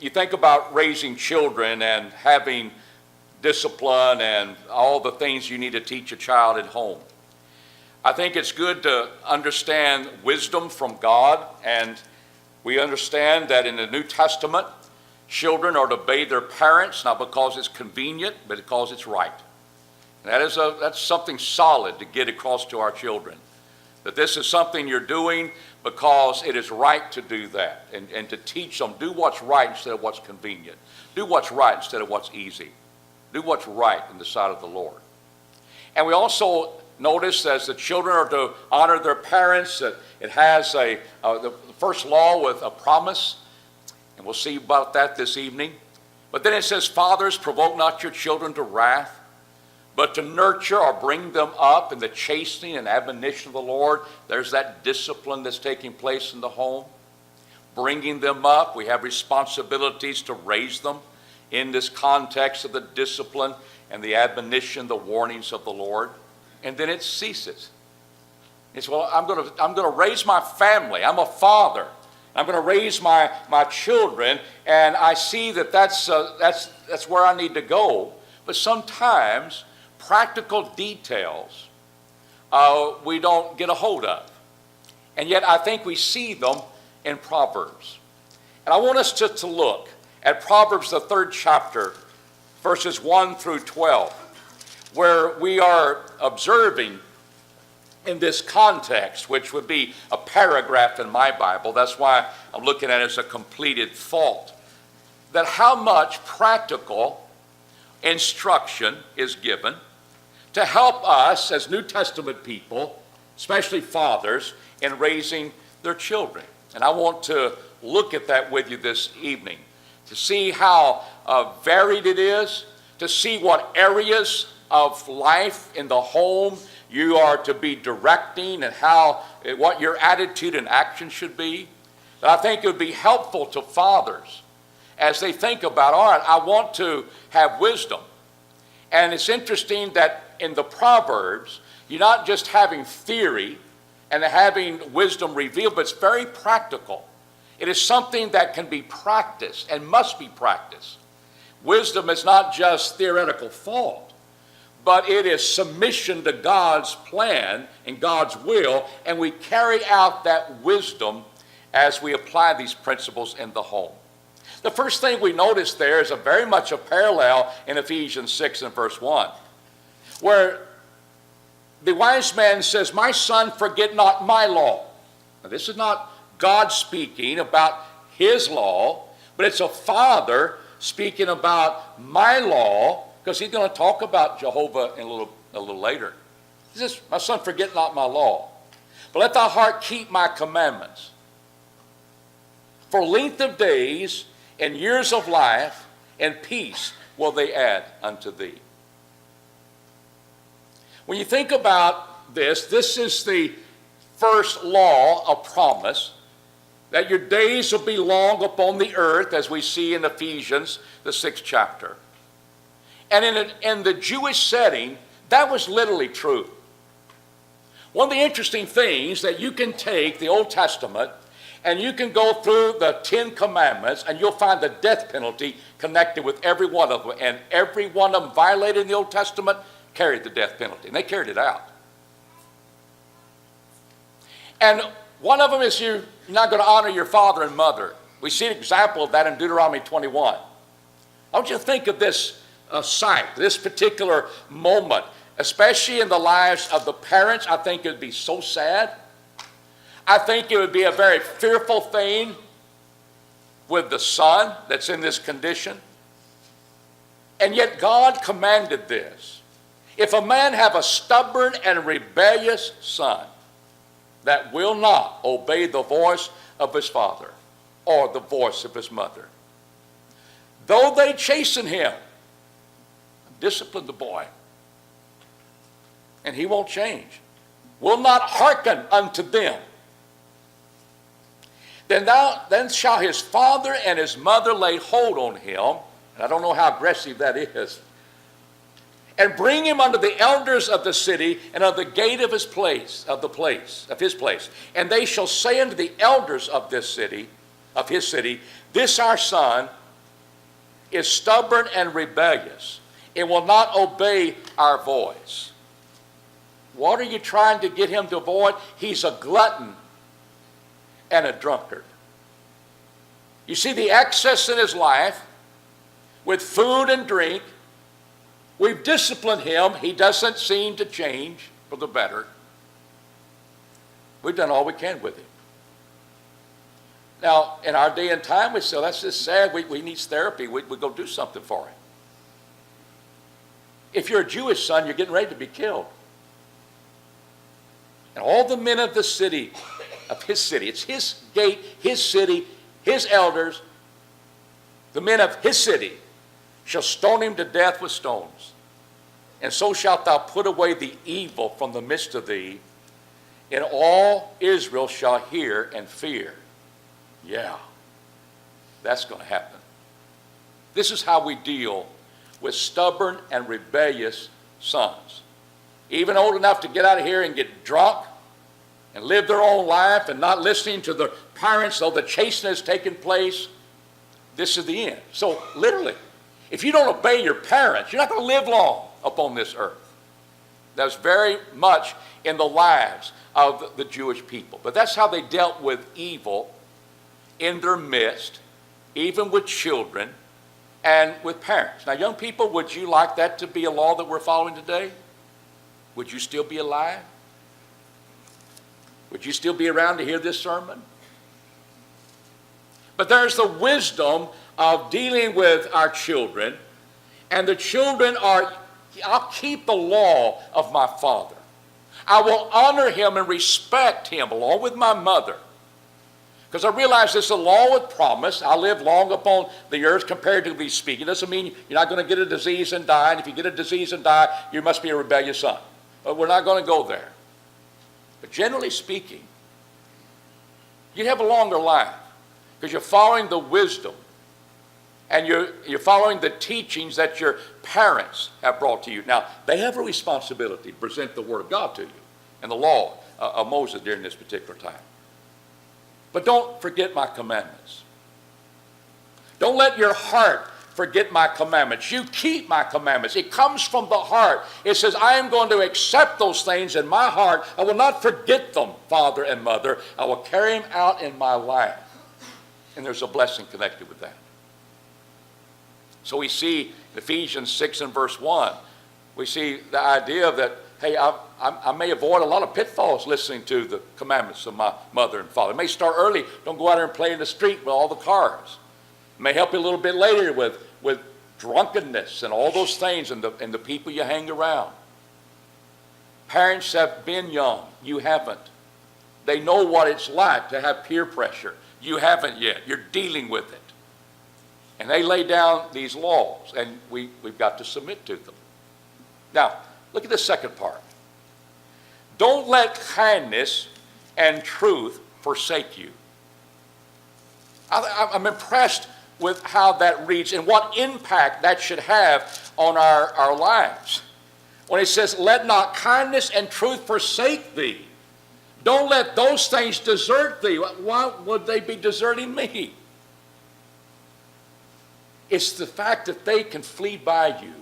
you think about raising children and having discipline and all the things you need to teach a child at home. I think it's good to understand wisdom from God, and we understand that in the New Testament, children are to obey their parents, not because it's convenient, but because it's right. And that's something solid to get across to our children, that this is something you're doing because it is right to do that, and to teach them, do what's right instead of what's convenient. Do what's right instead of what's easy. Do what's right in the sight of the Lord. And we also notice as the children are to honor their parents, that it has the first law with a promise, and we'll see about that this evening. But then it says, fathers, provoke not your children to wrath, but to nurture or bring them up in the chastening and admonition of the Lord. There's that discipline that's taking place in the home. Bringing them up, we have responsibilities to raise them in this context of the discipline and the admonition, the warnings of the Lord. And then it ceases. It's, well, I'm going to raise my family. I'm a father. I'm going to raise my children, and I see that's where I need to go. But sometimes practical details we don't get a hold of. And yet I think we see them in Proverbs. And I want us to look at Proverbs, the 3rd chapter, verses 1 through 12, where we are observing in this context, which would be a paragraph in my Bible. That's why I'm looking at it as a completed thought, that how much practical instruction is given to help us as New Testament people, especially fathers, in raising their children. And I want to look at that with you this evening, to see how varied it is, to see what areas of life in the home you are to be directing, and what your attitude and action should be. But I think it would be helpful to fathers as they think about, all right, I want to have wisdom. And it's interesting that in the Proverbs, you're not just having theory and having wisdom revealed, but it's very practical. It is something that can be practiced and must be practiced. Wisdom is not just theoretical thought, but it is submission to God's plan and God's will, and we carry out that wisdom as we apply these principles in the home. The first thing we notice there is very much a parallel in Ephesians 6 and verse 1, where the wise man says, my son, forget not my law. Now, this is not God speaking about his law, but it's a father speaking about my law, because he's going to talk about Jehovah in a little later. He says, my son, forget not my law, but let thy heart keep my commandments. For length of days and years of life and peace will they add unto thee. When you think about this is the first law of promise, that your days will be long upon the earth, as we see in Ephesians, the 6th chapter. And in the Jewish setting, that was literally true. One of the interesting things that you can take the Old Testament and you can go through the 10 Commandments, and you'll find the death penalty connected with every one of them. And every one of them violated in the Old Testament carried the death penalty, and they carried it out. And one of them is you're not going to honor your father and mother. We see an example of that in Deuteronomy 21. I want you to think of this sight, this particular moment, especially in the lives of the parents. I think it would be so sad. I think it would be a very fearful thing with the son that's in this condition. And yet God commanded this. If a man have a stubborn and rebellious son that will not obey the voice of his father or the voice of his mother, though they chasten him, discipline the boy, and he won't change, will not hearken unto them, then shall his father and his mother lay hold on him, and I don't know how aggressive that is, and bring him unto the elders of the city and of the gate of his place, and they shall say unto the elders of his city, this our son is stubborn and rebellious. It will not obey our voice. What are you trying to get him to avoid? He's a glutton and a drunkard. You see the excess in his life with food and drink. We've disciplined him. He doesn't seem to change for the better. We've done all we can with him. Now, in our day and time, we say, that's just sad. We need therapy. We go do something for him. If you're a Jewish son, you're getting ready to be killed. And all the men of the city, of his city, it's his gate, his city, his elders, the men of his city, shall stone him to death with stones. And so shalt thou put away the evil from the midst of thee, and all Israel shall hear and fear. Yeah, that's going to happen. This is how we deal with stubborn and rebellious sons. Even old enough to get out of here and get drunk and live their own life and not listening to their parents, though the chastening has taken place, this is the end. So literally, if you don't obey your parents, you're not going to live long upon this earth. That's very much in the lives of the Jewish people. But that's how they dealt with evil in their midst, even with children and with parents. Now, young people, would you like that to be a law that we're following today? Would you still be alive? Would you still be around to hear this sermon? But there's the wisdom of dealing with our children, and the children are, I'll keep the law of my father. I will honor him and respect him along with my mother. Because I realize this is a law with promise. I live long upon the earth, comparatively speaking. It doesn't mean you're not going to get a disease and die. And if you get a disease and die, you must be a rebellious son. But we're not going to go there. But generally speaking, you have a longer life because you're following the wisdom and you're following the teachings that your parents have brought to you. Now, they have a responsibility to present the Word of God to you and the law of Moses during this particular time. But don't forget my commandments. Don't let your heart forget my commandments. You keep my commandments. It comes from the heart. It says, I am going to accept those things in my heart. I will not forget them, father and mother. I will carry them out in my life. And there's a blessing connected with that. So we see in Ephesians 6 and verse 1, we see the idea that, hey, I may avoid a lot of pitfalls listening to the commandments of my mother and father. It may start early. Don't go out there and play in the street with all the cars. It may help you a little bit later with drunkenness and all those things and the people you hang around. Parents have been young. You haven't. They know what it's like to have peer pressure. You haven't yet. You're dealing with it. And they lay down these laws, and we've got to submit to them. Now, look at the second part. Don't let kindness and truth forsake you. I'm impressed with how that reads and what impact that should have on our lives. When it says, let not kindness and truth forsake thee. Don't let those things desert thee. Why would they be deserting me? It's the fact that they can flee by you.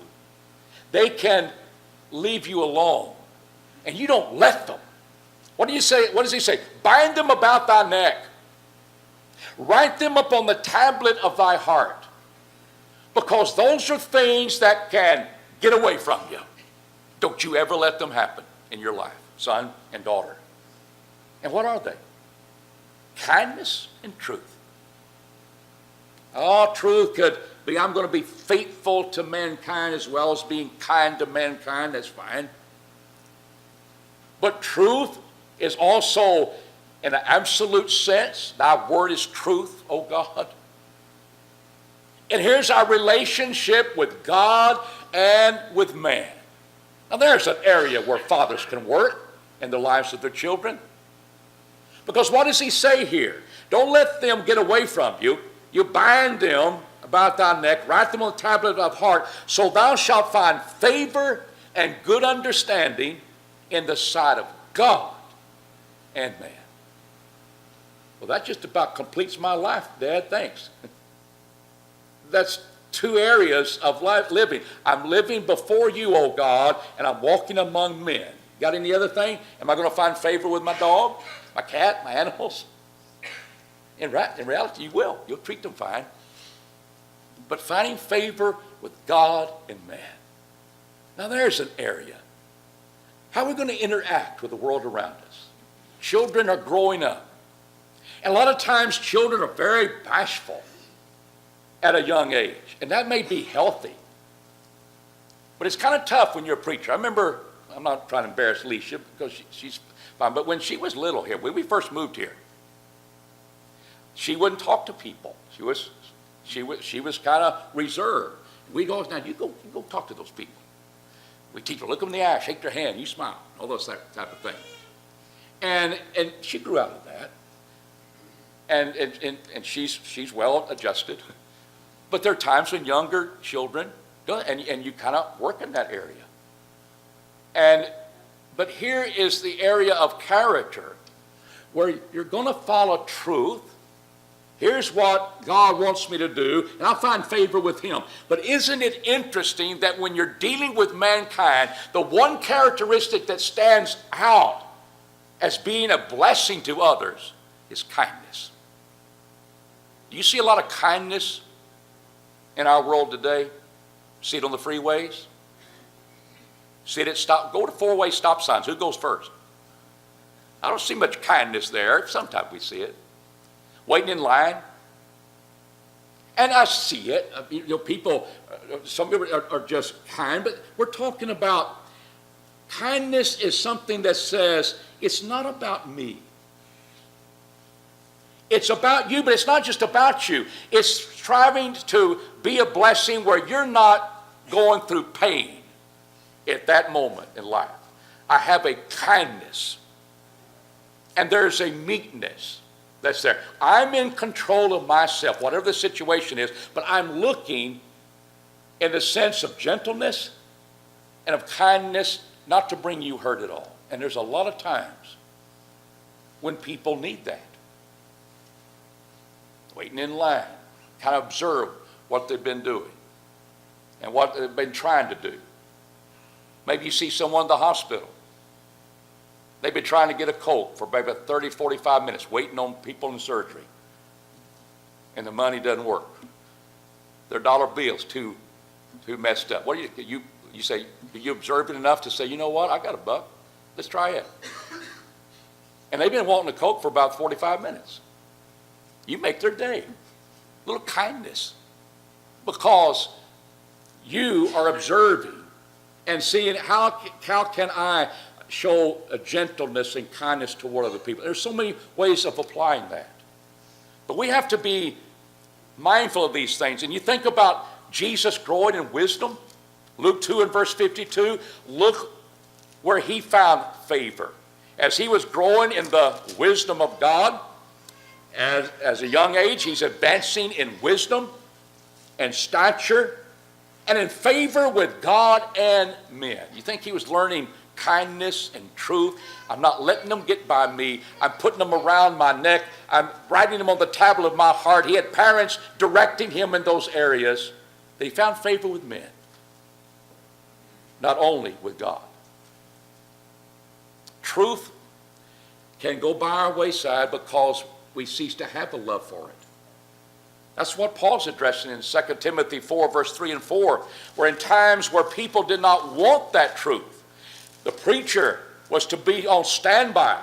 They can leave you alone. And you don't let them. What do you say? What does he say? Bind them about thy neck. Write them upon the tablet of thy heart. Because those are things that can get away from you. Don't you ever let them happen in your life, son and daughter. And what are they? Kindness and truth. Oh, truth could be, I'm going to be faithful to mankind as well as being kind to mankind. That's fine. But truth is also, in an absolute sense, thy word is truth, oh God. And here's our relationship with God and with man. Now there's an area where fathers can work in the lives of their children. Because what does he say here? Don't let them get away from you. You bind them about thy neck, write them on the tablet of heart, so thou shalt find favor and good understanding in the sight of God and man. Well, that just about completes my life, Dad. Thanks. That's two areas of life living. I'm living before you, oh God, and I'm walking among men. Got any other thing? Am I going to find favor with my dog, my cat, my animals? In reality, you will. You'll treat them fine. But finding favor with God and man. Now there's an area. How are we going to interact with the world around us? Children are growing up. And a lot of times children are very bashful at a young age. And that may be healthy. But it's kind of tough when you're a preacher. I remember, I'm not trying to embarrass Alicia because she's fine, but when she was little here, when we first moved here, she wouldn't talk to people. She was kind of reserved. We go, now you go talk to those people. We teach her, look them in the eye, shake their hand, you smile, all those type of things. And she grew out of that. And she's well adjusted. But there are times when younger children don't, and you kind of work in that area. But here is the area of character where you're going to follow truth. Here's what God wants me to do, and I'll find favor with him. But isn't it interesting that when you're dealing with mankind, the one characteristic that stands out as being a blessing to others is kindness. Do you see a lot of kindness in our world today? See it on the freeways? See it at go to four-way stop signs. Who goes first? I don't see much kindness there. Sometimes we see it. Waiting in line. And I see it. People, some people are just kind, but we're talking about kindness is something that says, it's not about me. It's about you, but it's not just about you. It's striving to be a blessing where you're not going through pain at that moment in life. I have a kindness, and there's a meekness that's there. I'm in control of myself, whatever the situation is, but I'm looking in the sense of gentleness and of kindness, not to bring you hurt at all. And there's a lot of times when people need that. Waiting in line, kind of observe what they've been doing and what they've been trying to do. Maybe you see someone in the hospital. They've been trying to get a Coke for maybe 30, 45 minutes, waiting on people in surgery. And the money doesn't work. Their dollar bill's too messed up. What do you say, are you observant enough to say, you know what, I got a buck. Let's try it. And they've been wanting a Coke for about 45 minutes. You make their day. A little kindness. Because you are observing and seeing how can I show a gentleness and kindness toward other people. There's so many ways of applying that. But we have to be mindful of these things. And you think about Jesus growing in wisdom. Luke 2 and verse 52, look where he found favor. As he was growing in the wisdom of God, as a young age, he's advancing in wisdom and stature and in favor with God and men. You think he was learning kindness and truth? I'm not letting them get by me. I'm putting them around my neck. I'm writing them on the tablet of my heart. He had parents directing him in those areas. That he found favor with men, not only with God. Truth can go by our wayside because we cease to have a love for it. That's what Paul's addressing in 2 Timothy 4, verse 3 and 4, where in times where people did not want that truth, the preacher was to be on standby.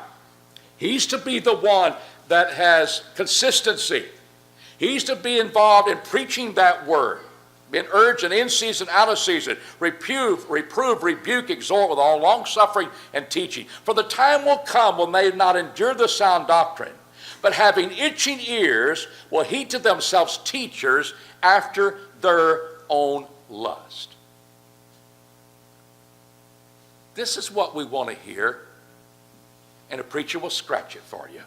He's to be the one that has consistency. He's to be involved in preaching that word, being urgent in season, out of season, reprove, rebuke, exhort with all long-suffering and teaching. For the time will come when they not endure the sound doctrine, but having itching ears will heap to themselves teachers after their own lust. This is what we want to hear, and a preacher will scratch it for you.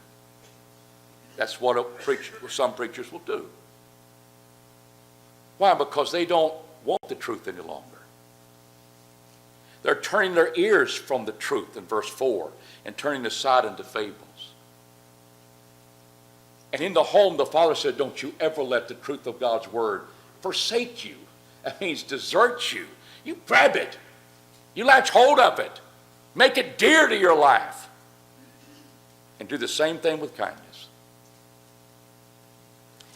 That's what some preachers will do. Why? Because they don't want the truth any longer. They're turning their ears from the truth in verse 4 and turning aside into fables. And in the home, the father said, don't you ever let the truth of God's word forsake you. That means desert you. You grab it. You latch hold of it. Make it dear to your life. And do the same thing with kindness.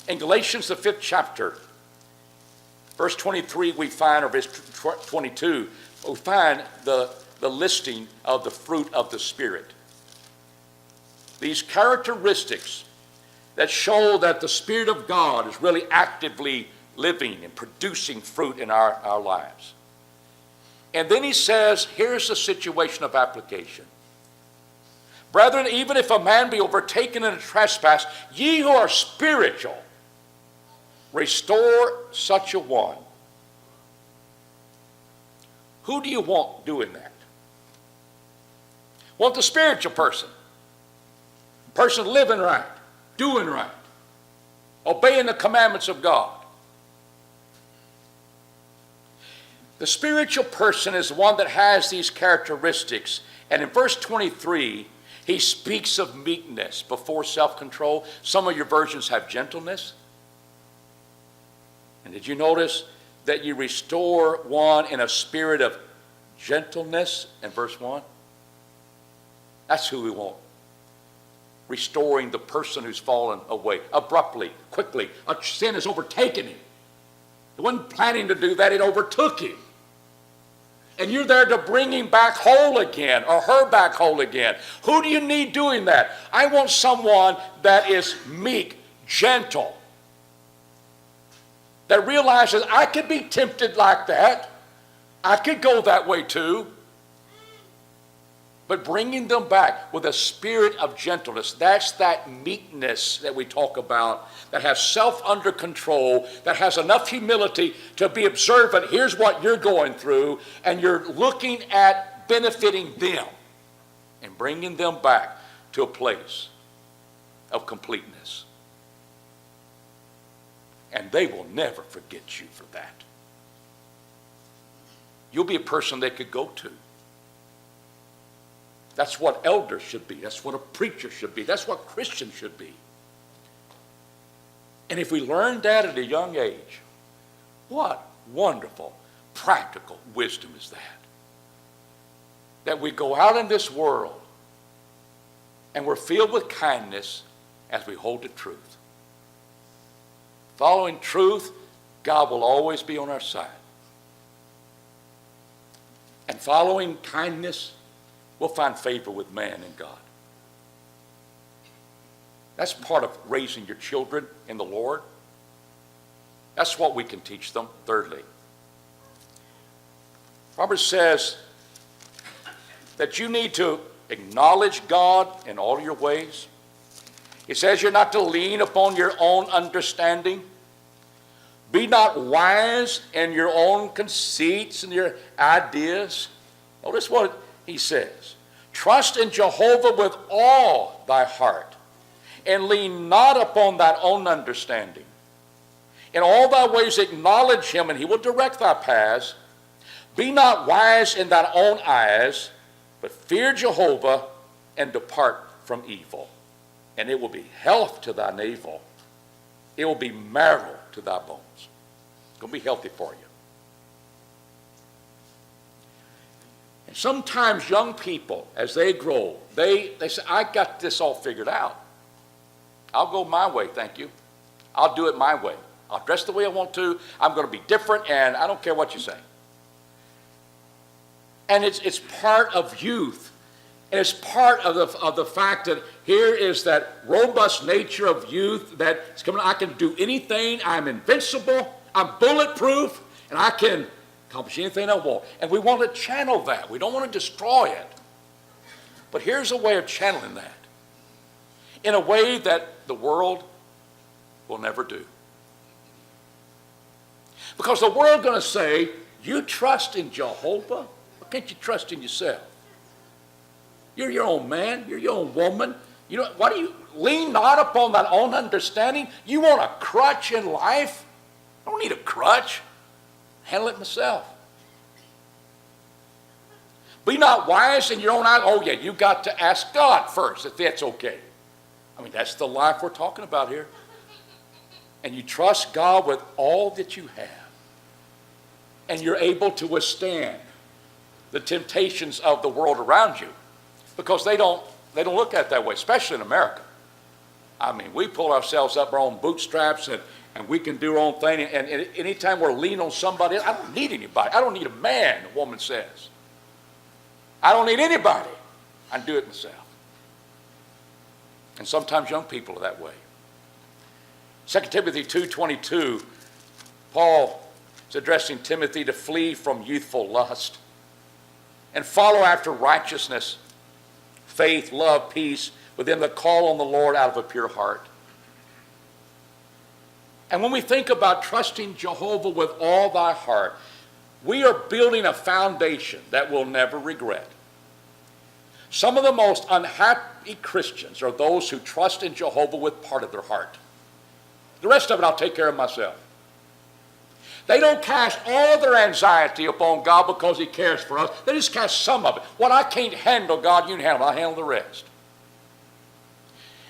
In Galatians, the 5th chapter, verse 23, we find, or verse 22, we find the listing of the fruit of the Spirit. These characteristics that show that the Spirit of God is really actively living and producing fruit in our lives. And then he says, here's the situation of application. Brethren, even if a man be overtaken in a trespass, ye who are spiritual, restore such a one. Who do you want doing that? Want the spiritual person. Person living right, doing right, obeying the commandments of God. The spiritual person is the one that has these characteristics. And in verse 23, he speaks of meekness before self-control. Some of your versions have gentleness. And did you notice that you restore one in a spirit of gentleness in verse 1? That's who we want. Restoring the person who's fallen away abruptly, quickly. A sin has overtaken him. He wasn't planning to do that, it overtook him. And you're there to bring him back whole again, or her back whole again. Who do you need doing that? I want someone that is meek, gentle, that realizes I could be tempted like that. I could go that way too. But bringing them back with a spirit of gentleness, that's that meekness that we talk about, that has self under control, that has enough humility to be observant. Here's what you're going through, and you're looking at benefiting them and bringing them back to a place of completeness. And they will never forget you for that. You'll be a person they could go to. That's what elders should be. That's what a preacher should be. That's what Christians should be. And if we learn that at a young age, what wonderful, practical wisdom is that? That we go out in this world and we're filled with kindness as we hold to truth. Following truth, God will always be on our side. And following kindness, we'll find favor with man and God. That's part of raising your children in the Lord. That's what we can teach them. Thirdly, Proverbs says that you need to acknowledge God in all your ways. It says you're not to lean upon your own understanding. Be not wise in your own conceits and your ideas. Notice what he says. Trust in Jehovah with all thy heart, and lean not upon thy own understanding. In all thy ways acknowledge him, and he will direct thy paths. Be not wise in thine own eyes, but fear Jehovah, and depart from evil. And it will be health to thy navel. It will be marrow to thy bones. It's going to be healthy for you. And sometimes young people, as they grow, they say, I got this all figured out. I'll go my way, thank you. I'll do it my way. I'll dress the way I want to. I'm going to be different, and I don't care what you say. And it's part of youth. And it's part of the fact that here is that robust nature of youth that is coming. I can do anything. I'm invincible. I'm bulletproof. And I can accomplish anything I want. And we want to channel that. We don't want to destroy it. But here's a way of channeling that in a way that the world will never do. Because the world's going to say, you trust in Jehovah? Why can't you trust in yourself? You're your own man. You're your own woman. You know, why do you lean not upon thy own understanding? You want a crutch in life? I don't need a crutch. Handle it myself. Be not wise in your own eyes. Oh, yeah, you got to ask God first if that's okay. I mean, that's the life we're talking about here. and you trust God with all that you have, and you're able to withstand the temptations of the world around you, because they don't look at it that way, especially in America. I mean, we pull ourselves up our own bootstraps, and we can do our own thing, and anytime we're leaning on somebody, I don't need anybody. I don't need a man, the woman says. I don't need anybody. I can do it myself. And sometimes young people are that way. 2 Timothy 2:22, Paul is addressing Timothy to flee from youthful lust and follow after righteousness, faith, love, peace, with them that call on the Lord out of a pure heart. And when we think about trusting Jehovah with all thy heart, we are building a foundation that we'll never regret. Some of the most unhappy Christians are those who trust in Jehovah with part of their heart. The rest of it I'll take care of myself. They don't cast all their anxiety upon God because he cares for us. They just cast some of it. What I can't handle, God, you can handle. I'll handle the rest.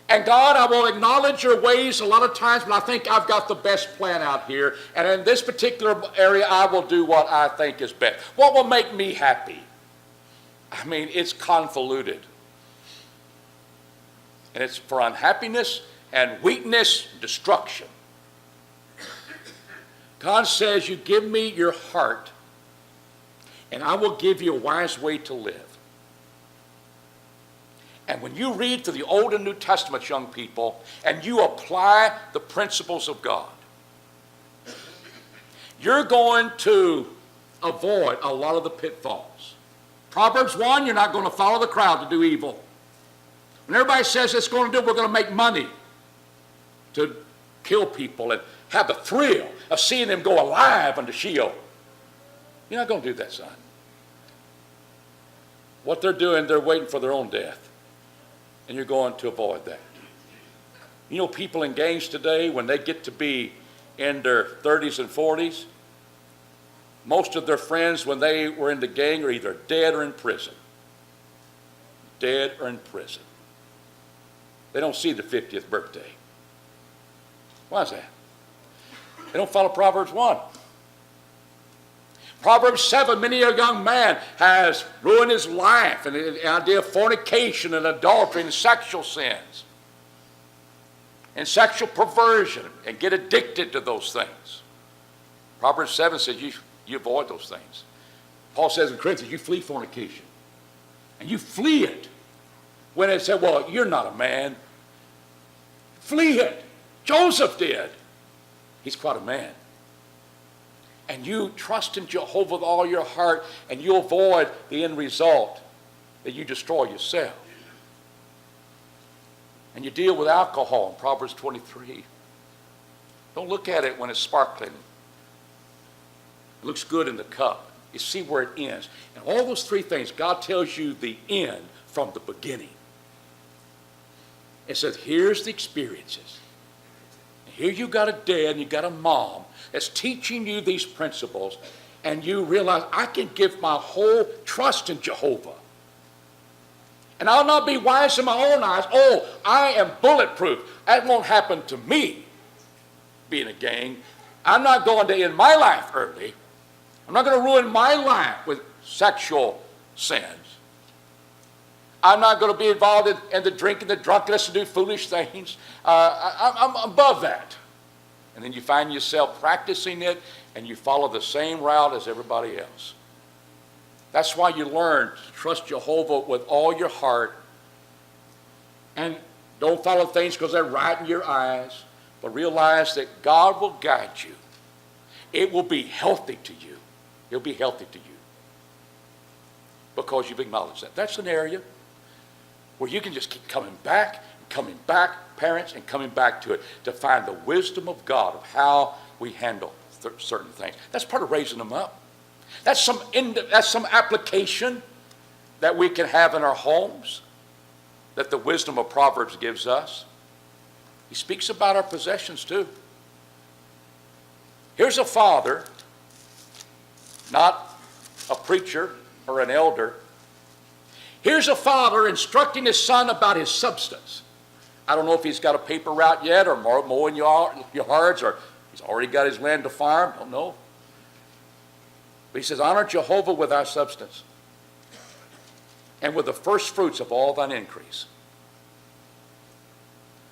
And God, I will acknowledge your ways a lot of times, but I think I've got the best plan out here. And in this particular area, I will do what I think is best. What will make me happy? I mean, it's convoluted. And it's for unhappiness and weakness, destruction. God says, you give me your heart, and I will give you a wise way to live. And when you read through the Old and New Testaments, young people, and you apply the principles of God, you're going to avoid a lot of the pitfalls. Proverbs 1, you're not going to follow the crowd to do evil. When everybody says it's going to do, we're going to make money to kill people and have the thrill of seeing them go alive unto Sheol. You're not going to do that, son. What they're doing, they're waiting for their own death. And you're going to avoid that. You know, people in gangs today, when they get to be in their 30s and 40s, most of their friends, when they were in the gang, are either dead or in prison. Dead or in prison. They don't see the 50th birthday. Why is that? They don't follow Proverbs 1. Proverbs 7, many a young man has ruined his life, and the idea of fornication and adultery and sexual sins and sexual perversion, and get addicted to those things. Proverbs 7 says you avoid those things. Paul says in Corinthians, you flee fornication. And you flee it. When it said, well, you're not a man. Flee it. Joseph did. He's quite a man. And you trust in Jehovah with all your heart, and you avoid the end result that you destroy yourself. And you deal with alcohol in Proverbs 23. Don't look at it when it's sparkling. It looks good in the cup. You see where it ends. And all those three things, God tells you the end from the beginning. It says, here's the experiences. And here you got a dad and you got a mom that's teaching you these principles, and you realize I can give my whole trust in Jehovah. And I'll not be wise in my own eyes. Oh, I am bulletproof. That won't happen to me, being a gang. I'm not going to end my life early. I'm not going to ruin my life with sexual sins. I'm not going to be involved in the drinking, the drunkenness, and do foolish things. I'm above that. And then you find yourself practicing it, and you follow the same route as everybody else. That's why you learn to trust Jehovah with all your heart, and don't follow things because they're right in your eyes, but realize that God will guide you. It will be healthy to you. It'll be healthy to you because you've acknowledged that. That's an area where you can just keep coming back, parents, and coming back to it to find the wisdom of God of how we handle certain things. That's part of raising them up. That's some application that we can have in our homes that the wisdom of Proverbs gives us. He speaks about our possessions too. Here's a father, not a preacher or an elder. Here's a father instructing his son about his substance. I don't know if he's got a paper route yet or mowing yards or he's already got his land to farm. Don't know. But he says, honor Jehovah with thy substance and with the first fruits of all thine increase.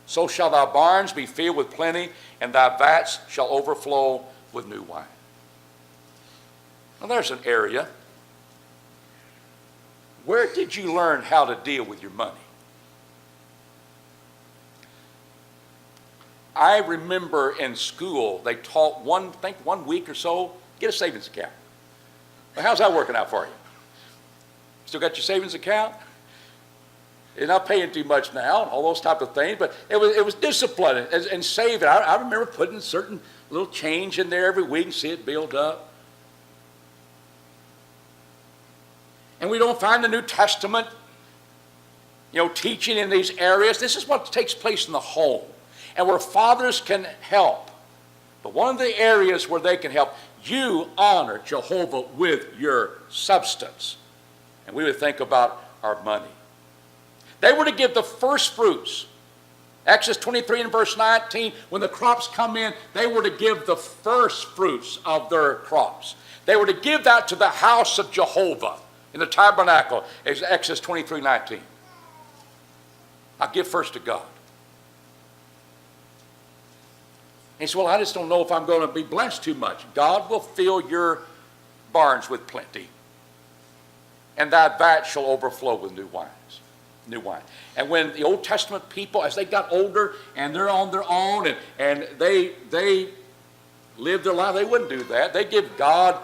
So shall thy barns be filled with plenty, and thy vats shall overflow with new wine. Now there's an area. Where did you learn how to deal with your money? I remember in school they taught one week or so, get a savings account. Well, how's that working out for you? Still got your savings account? You're not paying too much now, and all those type of things, but it was discipline and saving. I remember putting certain little change in there every week and see it build up. And we don't find the New Testament, teaching in these areas. This is what takes place in the home and where fathers can help. But one of the areas where they can help, you honor Jehovah with your substance. And we would think about our money. They were to give the first fruits. Exodus 23 and verse 19, when the crops come in, they were to give the first fruits of their crops. They were to give that to the house of Jehovah in the tabernacle, Exodus 23:19. I give first to God. He said, well, I just don't know if I'm going to be blessed too much. God will fill your barns with plenty, and thy vat shall overflow with new wine. And when the Old Testament people, as they got older and they're on their own and they lived their life, they wouldn't do that. They give God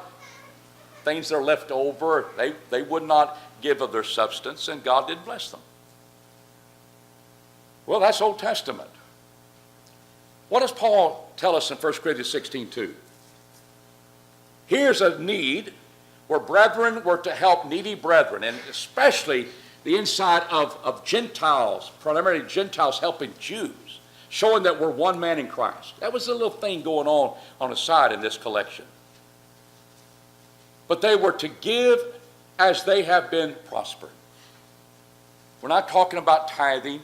things that are left over. They would not give of their substance, and God didn't bless them. Well, that's Old Testament. What does Paul tell us in 1 Corinthians 16:2? Here's a need where brethren were to help needy brethren, and especially the inside of Gentiles, primarily Gentiles helping Jews, showing that we're one man in Christ. That was a little thing going on the side in this collection. But they were to give as they have been prospered. We're not talking about tithing,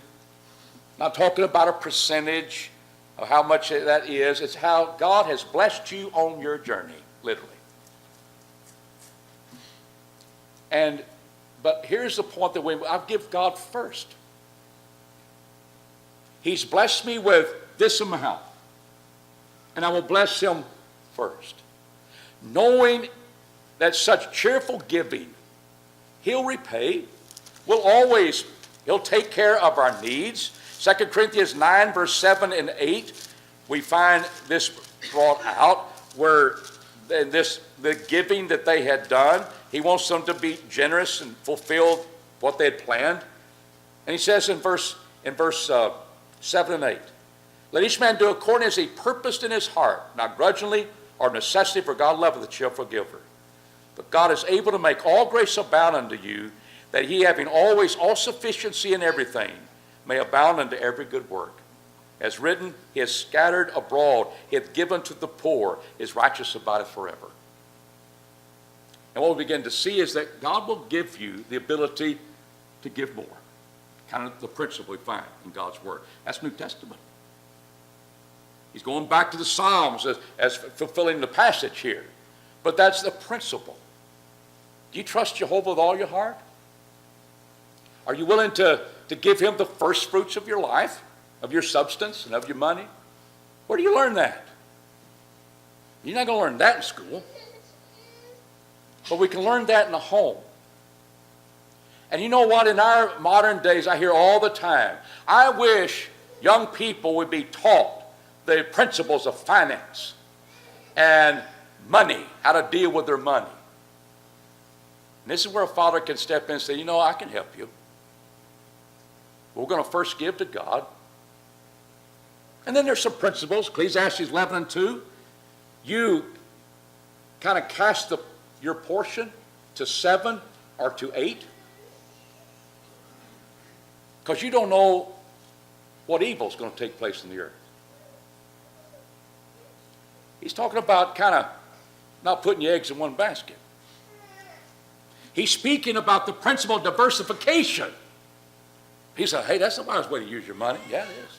not talking about a percentage of how much that is. It's how God has blessed you on your journey, literally. But here's the point that I give God first. He's blessed me with this amount, and I will bless him first. Knowing that such cheerful giving, he'll repay. He'll take care of our needs. 2 Corinthians 9, verse 7 and 8, we find this brought out where the giving that they had done, he wants them to be generous and fulfill what they had planned. And he says in verse 7 and 8, let each man do according as he purposed in his heart, not grudgingly or necessity, for God loveth a cheerful giver. But God is able to make all grace abound unto you, that ye having always all sufficiency in everything, may abound unto every good work. As written, he has scattered abroad, he hath given to the poor, his righteousness abideth forever. And what we begin to see is that God will give you the ability to give more. Kind of the principle we find in God's Word. That's New Testament. He's going back to the Psalms as fulfilling the passage here. But that's the principle. Do you trust Jehovah with all your heart? Are you willing to give him the first fruits of your life, of your substance, and of your money? Where do you learn that? You're not going to learn that in school. But we can learn that in the home. And you know what? In our modern days, I hear all the time, I wish young people would be taught the principles of finance and money, how to deal with their money. And this is where a father can step in and say, I can help you. We're going to first give to God. And then there's some principles. Ecclesiastes 11 and 2. You kind of cast your portion to 7 or to 8. Because you don't know what evil is going to take place in the earth. He's talking about kind of not putting your eggs in one basket. He's speaking about the principle of diversification. He said, hey, that's the wise way to use your money. Yeah, it is.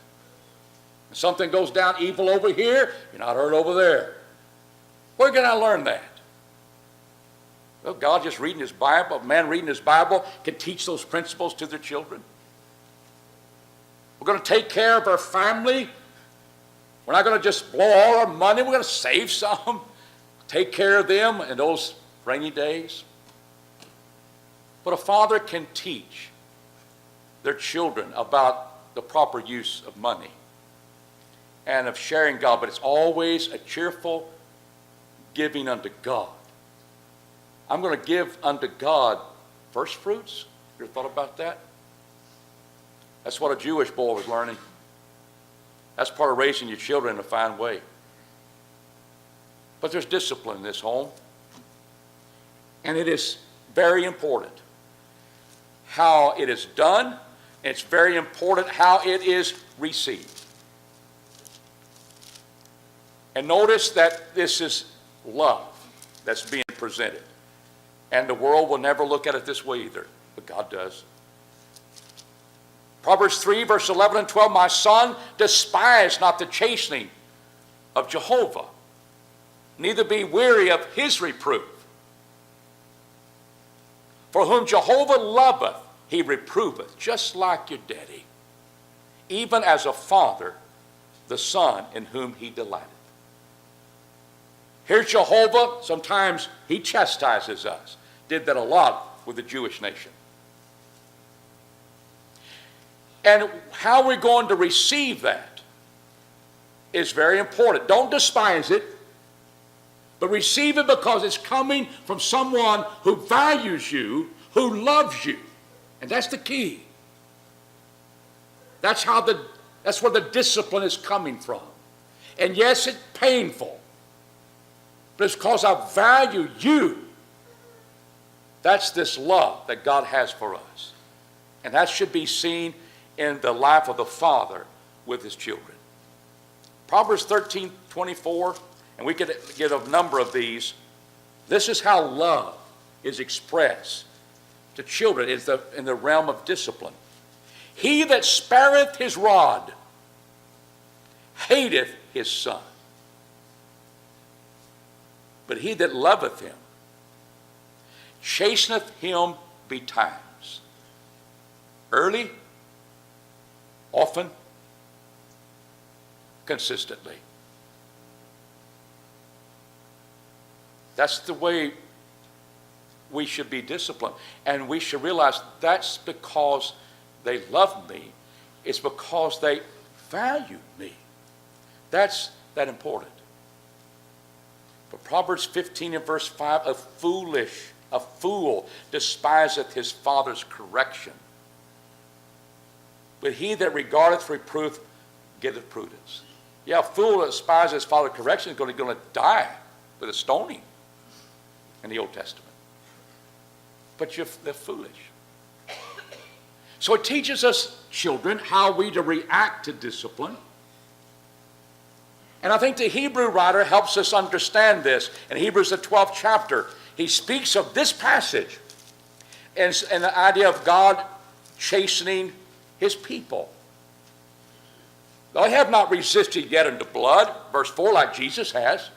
If something goes down evil over here, you're not hurt over there. Where can I learn that? Well, God just reading his Bible, a man reading his Bible can teach those principles to their children. We're going to take care of our family. We're not going to just blow all our money. We're going to save some, take care of them in those rainy days. But a father can teach their children about the proper use of money and of sharing God, but it's always a cheerful giving unto God. I'm going to give unto God first fruits. You ever thought about that? That's what a Jewish boy was learning. That's part of raising your children in a fine way. But there's discipline in this home. And it is very important how it is done. And it's very important how it is received. And notice that this is love that's being presented. And the world will never look at it this way either, but God does. Proverbs 3, verse 11 and 12, my son, despise not the chastening of Jehovah, neither be weary of his reproof. For whom Jehovah loveth, he reproveth, just like your daddy, even as a father, the son in whom he delighteth. Here's Jehovah. Sometimes he chastises us. Did that a lot with the Jewish nation. And how we're going to receive that is very important. Don't despise it, but receive it because it's coming from someone who values you, who loves you. And that's the key. That's where the discipline is coming from. And yes, it's painful. But it's because I value you. That's this love that God has for us. And that should be seen in the life of the father with his children. Proverbs 13:24, and we could get a number of these. This is how love is expressed to children in the realm of discipline. He that spareth his rod hateth his son, but he that loveth him chasteneth him betimes. Early, often, consistently. That's the way we should be disciplined. And we should realize that's because they love me. It's because they value me. That's that important. But Proverbs 15 and verse 5, a fool despiseth his father's correction. But he that regardeth reproof getteth prudence. Yeah, a fool that despises his father's correction is going to die with a stoning in the Old Testament. But they're foolish. So it teaches us, children, how we to react to discipline. And I think the Hebrew writer helps us understand this. In Hebrews, the 12th chapter, he speaks of this passage and the idea of God chastening his people. They have not resisted yet unto blood, verse 4, like Jesus has.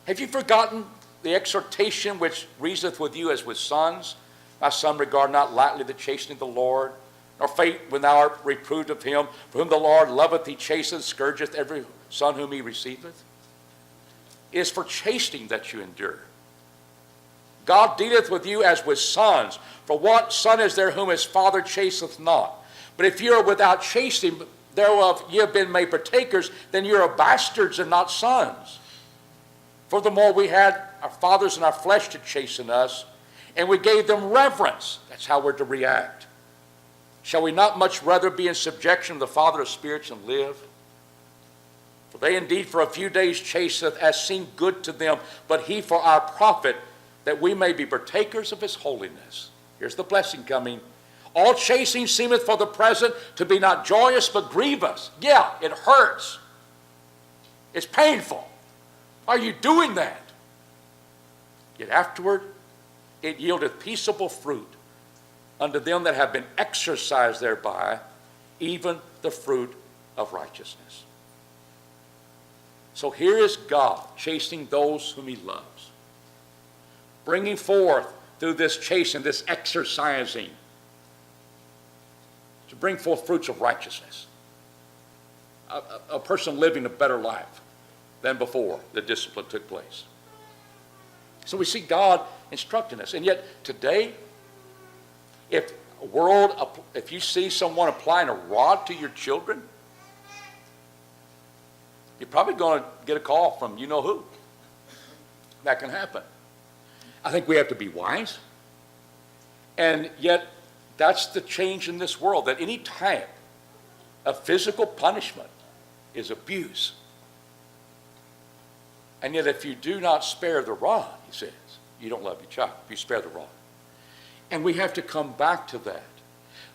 Have you forgotten the exhortation which reasoneth with you as with sons? My son, regard not lightly the chastening of the Lord, nor faint when thou art reproved of him. For whom the Lord loveth, he chasteneth, scourgeth every son whom he receiveth. It is for chastening that you endure. God dealeth with you as with sons. For what son is there whom his father chasteth not? But if you are without chastening, thereof ye have been made partakers, then you are bastards and not sons. Furthermore, we had our fathers in our flesh to chasten us, and we gave them reverence. That's how we're to react. Shall we not much rather be in subjection to the Father of spirits and live? For they indeed for a few days chasteneth as seemed good to them, but he for our profit, that we may be partakers of his holiness. Here's the blessing coming. All chastening seemeth for the present to be not joyous but grievous. Yeah, it hurts. It's painful. Are you doing that? Yet afterward it yieldeth peaceable fruit unto them that have been exercised thereby, even the fruit of righteousness. So here is God chastening those whom he loves, bringing forth through this chastening, this exercising, to bring forth fruits of righteousness. A person living a better life than before the discipline took place. So we see God instructing us. And yet today, if you see someone applying a rod to your children, you're probably going to get a call from you know who. That can happen. I think we have to be wise. And yet, that's the change in this world, that any type of physical punishment is abuse. And yet, if you do not spare the rod, he says, you don't love your child. If you spare the rod. And we have to come back to that.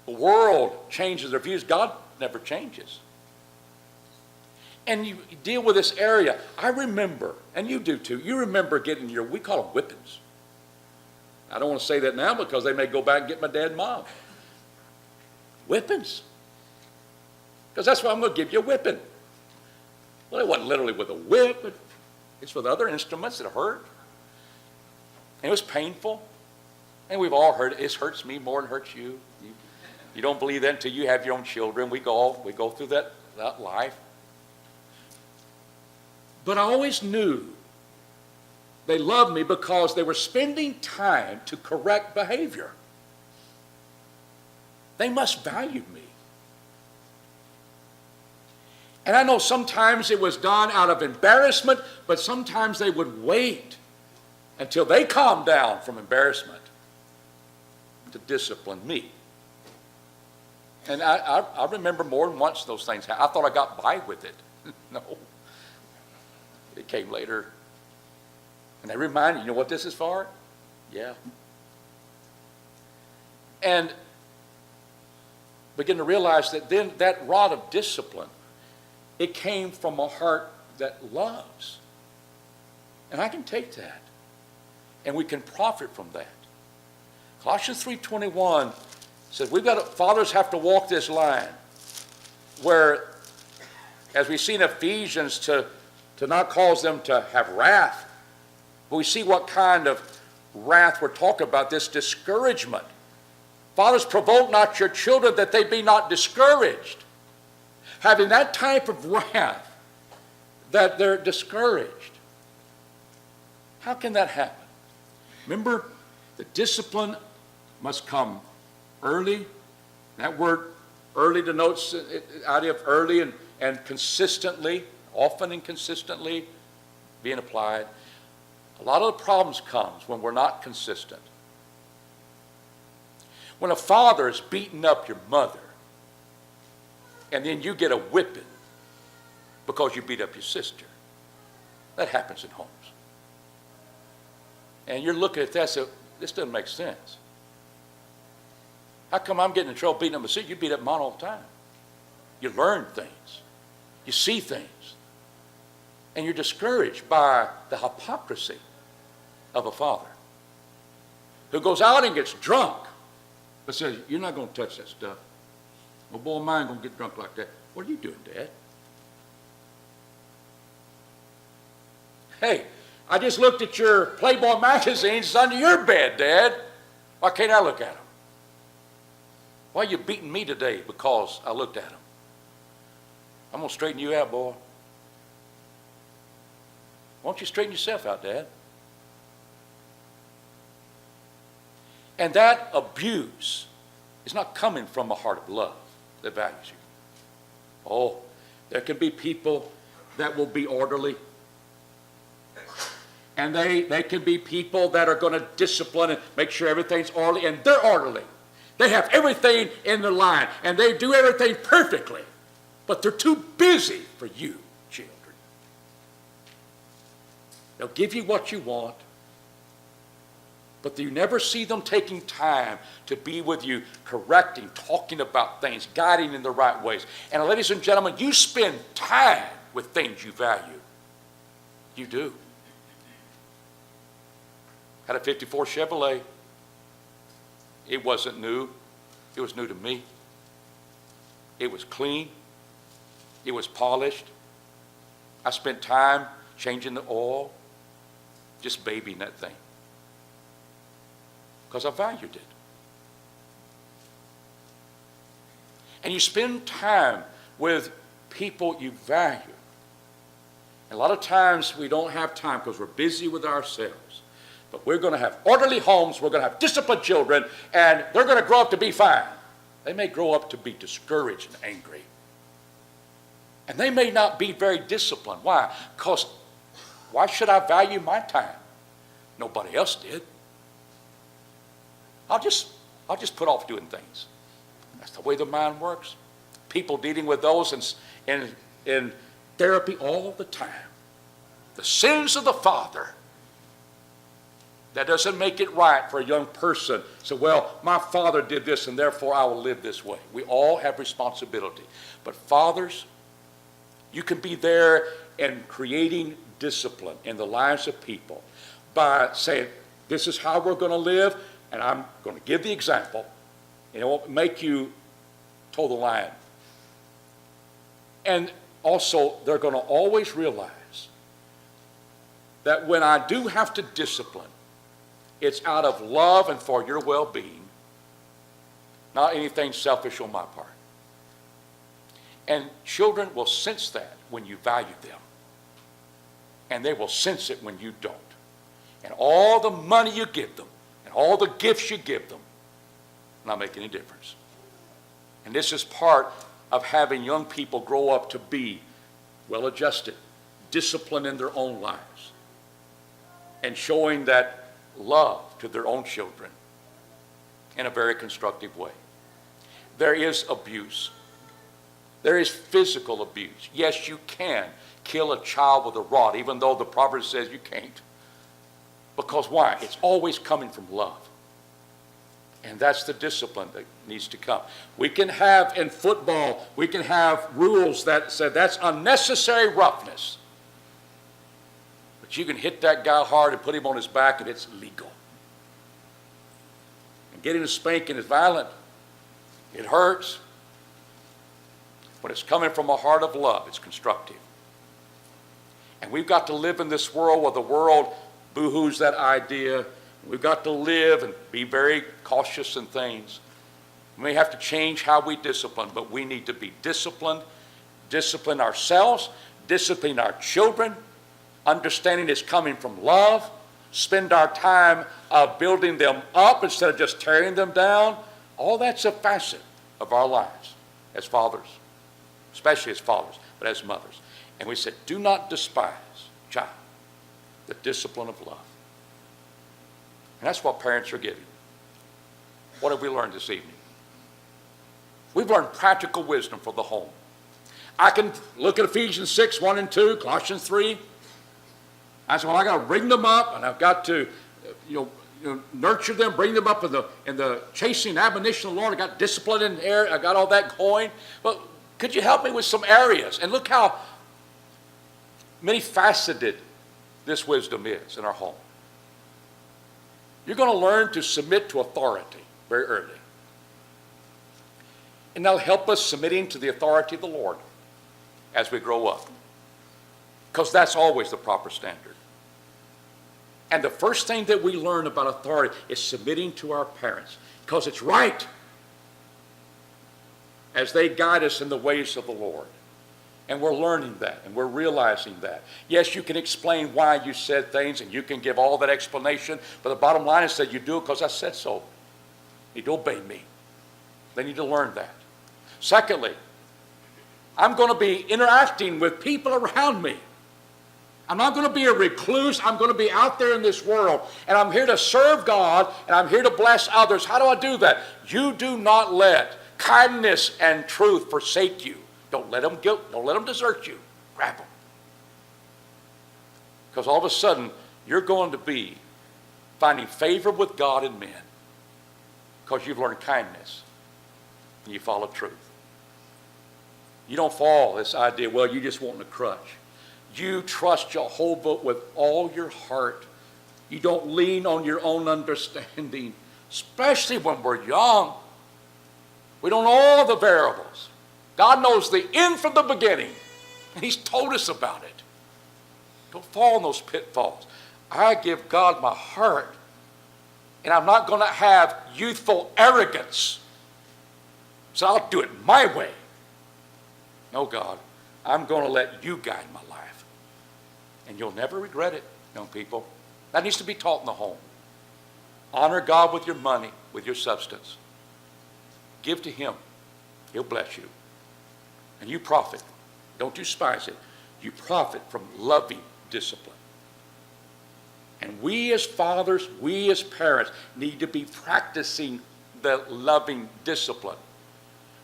The world changes their views. God never changes. And you deal with this area. I remember, and you do too, you remember getting we call them whippings. I don't want to say that now because they may go back and get my dad and mom. Whippings. Because that's why I'm going to give you a whipping. Well, it wasn't literally with a whip, but it's with other instruments that hurt. And it was painful. And we've all heard it. It hurts me more than it hurts you. You don't believe that until you have your own children. We go through that life. But I always knew they loved me because they were spending time to correct behavior. They must value me. And I know sometimes it was done out of embarrassment, but sometimes they would wait until they calmed down from embarrassment to discipline me. And I remember more than once those things happened. I thought I got by with it. No. It came later. And they reminded you know what this is for? Yeah. And begin to realize that then that rod of discipline, it came from a heart that loves. And I can take that. And we can profit from that. Colossians 3:21 says fathers have to walk this line where, as we see in Ephesians, to not cause them to have wrath. But we see what kind of wrath we're talking about, this discouragement. Fathers, provoke not your children that they be not discouraged. Having that type of wrath that they're discouraged. How can that happen? Remember, the discipline must come early. That word early denotes the idea of early and consistently, often and consistently being applied. A lot of the problems comes when we're not consistent. When a father is beating up your mother, and then you get a whipping because you beat up your sister. That happens in homes. And you're looking at that and say, this doesn't make sense. How come I'm getting in trouble beating up my sister? You beat up mine all the time. You learn things. You see things. And you're discouraged by the hypocrisy of a father who goes out and gets drunk but says, you're not going to touch that stuff. Well, boy, mine going to get drunk like that. What are you doing, Dad? Hey, I just looked at your Playboy magazines. It's under your bed, Dad. Why can't I look at them? Why are you beating me today because I looked at them? I'm going to straighten you out, boy. Why don't you straighten yourself out, Dad? And that abuse is not coming from a heart of love that values you. Oh, there can be people that will be orderly. And they can be people that are going to discipline and make sure everything's orderly, and they're orderly. They have everything in the line, and they do everything perfectly. But they're too busy for you, children. They'll give you what you want, but you never see them taking time to be with you, correcting, talking about things, guiding in the right ways. And ladies and gentlemen, you spend time with things you value. You do. Had a 54 Chevrolet It wasn't new. It was new to me. It was clean. It was polished. I spent time changing the oil, just babying that thing, because I valued it. And you spend time with people you value. And a lot of times we don't have time because we're busy with ourselves. But we're going to have orderly homes, we're going to have disciplined children, and they're going to grow up to be fine. They may grow up to be discouraged and angry. And they may not be very disciplined. Why? Because why should I value my time? Nobody else did. I'll just put off doing things. That's the way the mind works. People dealing with those in therapy all the time. The sins of the father. That doesn't make it right for a young person. So, well, my father did this and therefore I will live this way. We all have responsibility. But fathers, you can be there in creating discipline in the lives of people by saying, this is how we're going to live, and I'm going to give the example. And it won't make you toe the line. And also, they're going to always realize that when I do have to discipline, it's out of love and for your well-being, not anything selfish on my part. And children will sense that when you value them. And they will sense it when you don't. And all the money you give them, and all the gifts you give them, not make any difference. And this is part of having young people grow up to be well-adjusted, disciplined in their own lives, and showing that love to their own children in a very constructive way. There is abuse. There is physical abuse. Yes, you can kill a child with a rod, even though the proverb says you can't. Because why? It's always coming from love. And that's the discipline that needs to come. We can have, in football, we can have rules that say that's unnecessary roughness. But you can hit that guy hard and put him on his back and it's legal. And getting a spanking is violent. It hurts. When it's coming from a heart of love, it's constructive. And we've got to live in this world where the world boo-hoos that idea. We've got to live and be very cautious in things. We may have to change how we discipline, but we need to be disciplined, discipline ourselves, discipline our children, understanding it's coming from love, spend our time building them up instead of just tearing them down. All that's a facet of our lives as fathers, especially as fathers, but as mothers. And we said, do not despise, child, the discipline of love. And that's what parents are giving. What have we learned this evening? We've learned practical wisdom for the home. I can look at Ephesians 6, 1 and 2, Colossians 3. I said, well, I got to bring them up, and I've got to, nurture them, bring them up in the chastening admonition of the Lord. I got discipline in there. I got all that going. But could you help me with some areas? And look how many faceted this wisdom is in our home. You're going to learn to submit to authority very early. And that'll help us submitting to the authority of the Lord as we grow up. Because that's always the proper standard. And the first thing that we learn about authority is submitting to our parents. Because it's right as they guide us in the ways of the Lord. And we're learning that, and we're realizing that. Yes, you can explain why you said things, and you can give all that explanation, but the bottom line is that you do it because I said so. You need to obey me. They need to learn that. Secondly, I'm going to be interacting with people around me. I'm not going to be a recluse. I'm going to be out there in this world, and I'm here to serve God, and I'm here to bless others. How do I do that? You do not let kindness and truth forsake you. Don't let them desert you. Grab them. Because all of a sudden, you're going to be finding favor with God and men because you've learned kindness and you follow truth. You don't fall this idea, well, you just want a crutch. You trust Jehovah with all your heart. You don't lean on your own understanding. especially when we're young. We don't know all the variables. God knows the end from the beginning, and He's told us about it. Don't fall in those pitfalls. I give God my heart, and I'm not going to have youthful arrogance. So I'll do it my way. No, God, I'm going to let you guide my life. And you'll never regret it, young people. That needs to be taught in the home. Honor God with your money, with your substance. Give to Him. He'll bless you. And you profit. Don't despise it. You profit from loving discipline. And we as fathers, we as parents need to be practicing the loving discipline.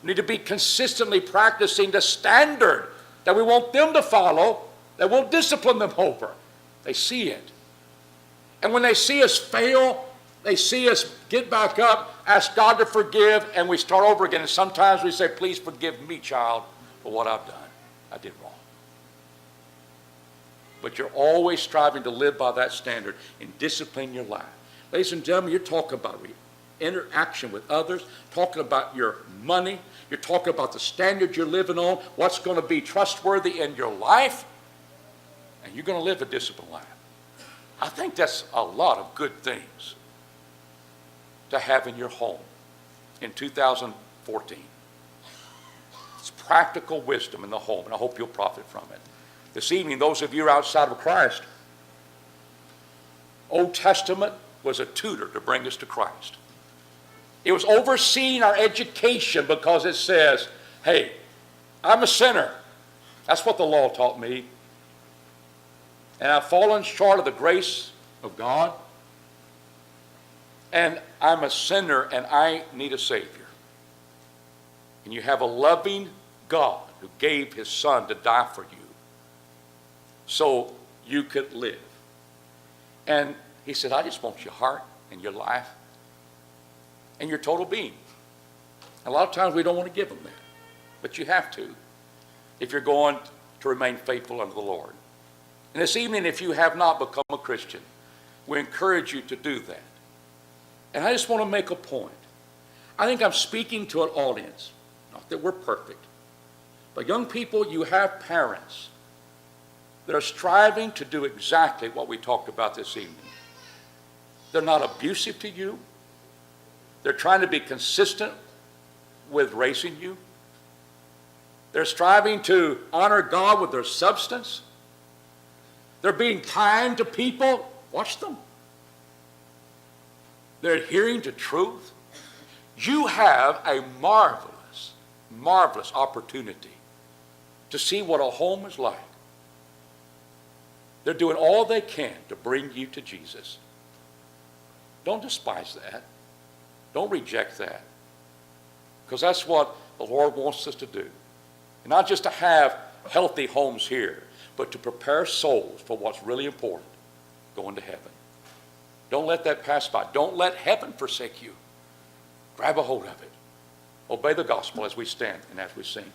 We need to be consistently practicing the standard that we want them to follow, that we'll discipline them over. They see it. And when they see us fail, they see us get back up, ask God to forgive, and we start over again. And sometimes we say, please forgive me, child, for what I've done. I did wrong. But you're always striving to live by that standard and discipline your life. Ladies and gentlemen, you're talking about interaction with others, talking about your money, you're talking about the standard you're living on, what's going to be trustworthy in your life, and you're going to live a disciplined life. I think that's a lot of good things to have in your home in 2014. It's practical wisdom in the home, and I hope you'll profit from it. This evening, those of you outside of Christ, Old Testament was a tutor to bring us to Christ. It was overseeing our education because it says, hey, I'm a sinner. That's what the law taught me. And I've fallen short of the grace of God. And I'm a sinner and I need a Savior. And you have a loving God who gave His Son to die for you so you could live. And He said, I just want your heart and your life and your total being. A lot of times we don't want to give Him that. But you have to if you're going to remain faithful unto the Lord. And this evening, if you have not become a Christian, we encourage you to do that. And I just want to make a point. I think I'm speaking to an audience, not that we're perfect, but young people, you have parents that are striving to do exactly what we talked about this evening. They're not abusive to you. They're trying to be consistent with raising you. They're striving to honor God with their substance. They're being kind to people. Watch them. They're adhering to truth. You have a marvelous, marvelous opportunity to see what a home is like. They're doing all they can to bring you to Jesus. Don't despise that. Don't reject that. Because that's what the Lord wants us to do. And not just to have healthy homes here, but to prepare souls for what's really important, going to heaven. Don't let that pass by. Don't let heaven forsake you. Grab a hold of it. Obey the gospel as we stand and as we sing.